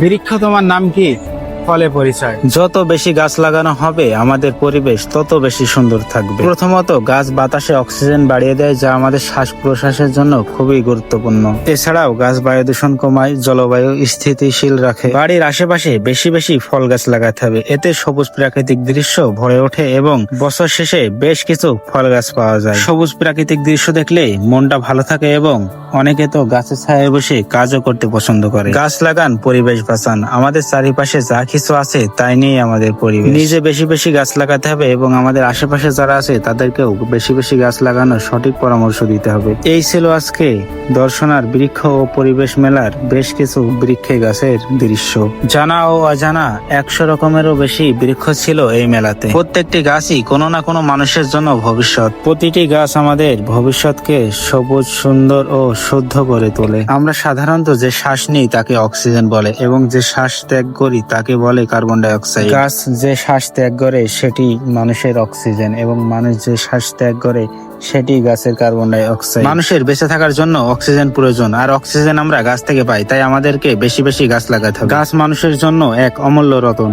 বৃক্ষ তোমার নাম কি? ফলে পরিচয়। যত বেশি গাছ লাগানো হবে আমাদের পরিবেশ তত বেশি সুন্দর থাকবে। প্রথমত গাছ বাতাসে অক্সিজেন বাড়িয়ে দেয়, যা আমাদের শ্বাস প্রশ্বাসের জন্য খুবই গুরুত্বপূর্ণ। এছাড়াও গাছ বায়ু দূষণ কমায়, জলবায়ু স্থিতিশীল রাখে। বাড়ির আশেপাশে বেশি বেশি ফল গাছ লাগাতে হবে, এতে সবুজ প্রাকৃতিক দৃশ্য ভরে ওঠে এবং বছর শেষে বেশ কিছু ফল গাছ পাওয়া যায়। সবুজ প্রাকৃতিক দৃশ্য দেখলে মনটা ভালো থাকে এবং অনেকে তো গাছের ছায়ায় বসে কাজও করতে পছন্দ করে। গাছ লাগান, পরিবেশ বাঁচান। আমাদের চারিপাশে যা কিছু আছে তাই নিয়ে আমাদের পরিবেশ। নিজে বেশি বেশি গাছ লাগাতে হবে এবং আমাদের আশেপাশে যারা আছে তাদেরকেও বেশি বেশি গাছ লাগানোর সঠিক পরামর্শ দিতে হবে। এই ছিল আজকে দর্শনার বৃক্ষ ও পরিবেশ মেলার বেশ কিছু বৃক্ষে গাছের দৃশ্য। জানা ও অজানা 100 রকমেরও বেশি বৃক্ষ ছিল এই মেলাতে। প্রত্যেকটি গাছই কোনো না কোনো মানুষের জন্য ভবিষ্যৎ। প্রতিটি গাছ আমাদের ভবিষ্যৎকে সবুজ, সুন্দর ও শুদ্ধ করে তোলে। আমরা সাধারণত যে শ্বাস নিই তাকে অক্সিজেন বলে এবং যে শ্বাস ত্যাগ করি তাকে বলে কার্বন ডাই অক্সাইড। গাছ যে শ্বাস ত্যাগ করে সেটি মানুষের অক্সিজেন এবং মানুষ যে শ্বাস ত্যাগ করে সেটি গাছের কার্বন ডাই অক্সাইড। মানুষের বেঁচে থাকার জন্য অক্সিজেন প্রয়োজন, আর অক্সিজেন আমরা গাছ থেকে পাই, তাই আমাদেরকে বেশি বেশি গাছ লাগাতে হবে। গাছ মানুষের জন্য এক অমূল্য রতন।